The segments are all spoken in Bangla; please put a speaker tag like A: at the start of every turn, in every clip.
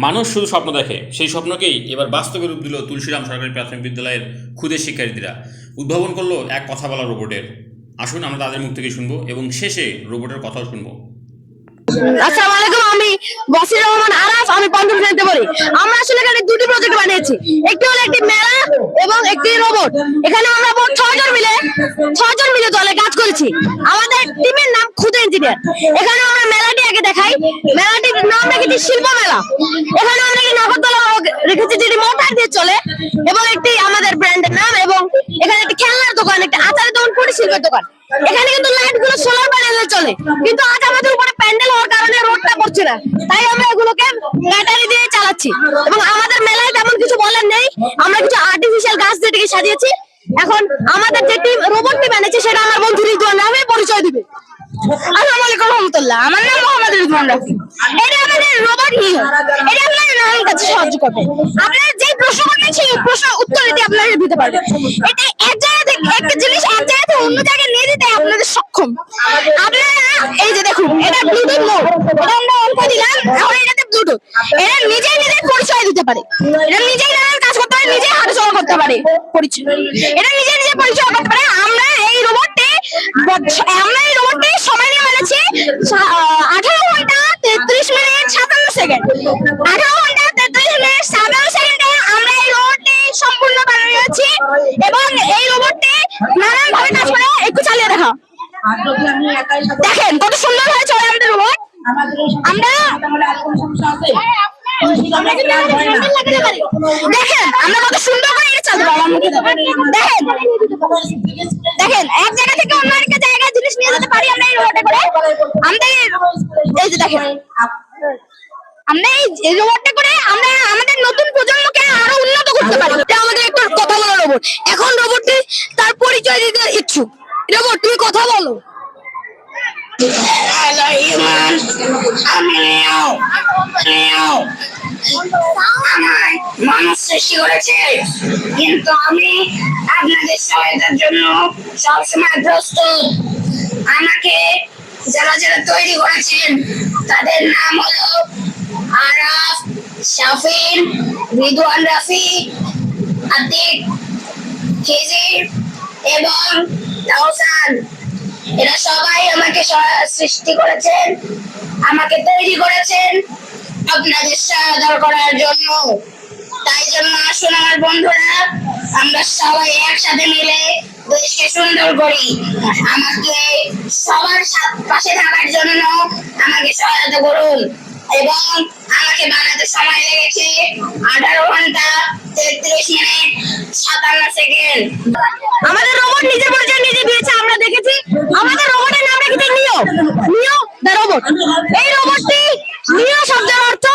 A: মানুষ শুধু স্বপ্ন দেখে, সেই স্বপ্নকেই এবার বাস্তবে রূপ দিল তুলসীরাম সরকারি প্রাথমিক বিদ্যালয়ের ক্ষুদে শিক্ষার্থীরা। উদ্ভাবন করলো এক কথা বলা রোবটের। আসুন আমরা তাদের মুখ থেকে শুনবো এবং শেষে রোবটের কথাও শুনবো।
B: আসসালামু আলাইকুম, আমি বসির রহমান আরাফ, আমি পঞ্চম শ্রেণীতে পড়ি। আমরা আসলে এখানে দুটি প্রজেক্ট বানিয়েছি, একটি হলো একটি মেলা এবং একটি রোবট। এখানে আমরা মোট 6 জন মিলে দলে কাজ করেছি। আমাদের টিমের নাম ক্ষুদে ইঞ্জিনিয়ার। এখানে আমরা মেলাটি আগে দেখাই। মেলাটির নাম রেখেছি শিল্প মেলা। এখানে আমরা একটি নাগরদোলা রেখেছি যেটি মোটর দিয়ে চলে এবং একটি আমাদের ব্র্যান্ডের নাম, এবং এখানে একটি খেলনার দোকান, একটি আচারের দোকান, কুটির শিল্পের দোকান। এখানে কিন্তু লাইট গুলো সোলার প্যানেলে চলে, কিন্তু আজ আমাদের উপরে প্যান্ডেল হওয়ার কারণে রোডটা করছে না, তাই আমরা এগুলোকে ব্যাটারি দিয়ে চালাচ্ছি। এবং আমাদের মেলায় তেমন কিছু বলার নেই, আমরা কিছু আর্টিফিশিয়াল গাছ দিয়ে সাজিয়েছি। এখন আমাদের যে টিম রোবটটি বানিয়েছে সেটা আমার বন্ধু রিদওয়ান নামে পরিচয় দিবে। আসসালামু আলাইকুম রহমতুল্লাহ, আমার নাম মোহাম্মদ রিদওয়ান রাফি। এটা আমাদের রোবট নিও, এটা আপনার নামের কাছে সাহায্য করবে। আপনারা যে প্রশ্ন করবেন সেই প্রশ্ন উত্তর দিয়ে আপনারা দিতে পারবেন। এটা এক জায়গা থেকে একটা জিনিস এক জায়গা থেকে অন্য জায়গায় নিয়ে দিতে আপনাদের সক্ষম। আপনারা এই যে দেখুন, এটা ব্লুটুথ মোড, এটা আমরা অন করে দিলাম, এখন এটাতে ব্লুটুথ। এটা নিজেই নিজের পরিচয় দিতে পারে, এটা নিজেই নানান কাজ করতে পারে, নিজেই হাঁটাচলা করতে পারে, পরিচয় এটা নিজে নিজে পরিচয় করতে পারে। আমরা এই রোবটটি সময় নিয়ে বানাচ্ছি 18 ঘন্টা 33 মিনিট 57 সেকেন্ড। 18 ঘন্টা 33 মিনিট 57 সেকেন্ডে আমরা এই রোবটটি সম্পূর্ণ বানিয়েছি এবং এই রোবটটি নানান ভাবে কাজ করে। একটু চালিয়ে দেখা, দেখেন কত সুন্দর হয়ে চলে আমাদের রোবট। আমরা দেখেন আমরা কত সুন্দর করে এটা চালাতে পারি। দেখেন এক জায়গা থেকে অন্য একটা জায়গায় জিনিস নিয়ে যেতে পারি আমরা এই রোবটে করে। আমাদের এই যে দেখেন, আমরা এই রোবটটা করে আমরা আমাদের নতুন প্রজন্মকে আরো উন্নত করতে পারি। এটা আমাদের একটা কথা বলা রোবট। এখন রোবটটি তার পরিচয় দিতে ইচ্ছুক। রোবট, তুমি কথা বলো।
C: হ্যালো হিউম্যান, আমি আমায় মানুষ সৃষ্টি করেছে, কিন্তু আমি আপনাদের সহায়তার জন্য সবসময় প্রস্তুত। আমাকে যারা যারা তৈরি করেছেন তাদের নাম হলো আরাফ, শাফিন, রিদওয়ান রাফি, আতিক, খিজির এবং তাওসান। এরা সবাই আমাকে সৃষ্টি করেছেন, আমাকে তৈরি করেছেন আপনাদের সহায়তা করার জন্য। তাই জন্য আসুন আমার বন্ধুরা, আমরা সবাই একসাথে মিলে দেশকে সুন্দর করি। আমাকে সবার পাশে থাকার জন্য আমাকে সহায়তা করুন। এবং আমাকে বানাতে সময় লেগেছে 18 ঘন্টা 33 মিনিট 57 সেকেন্ড।
B: আমাদের রোবট নিজের পরিচয় নিজে দিয়েছে, আমরা দেখেছি। আমাদের রোবটের নাম রেখেছে নিও, দ্য রোবট। এই রোবটটি নিও শব্দের অর্থ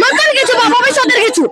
B: নতুন কিছু বা ভবিষ্যতের কিছু।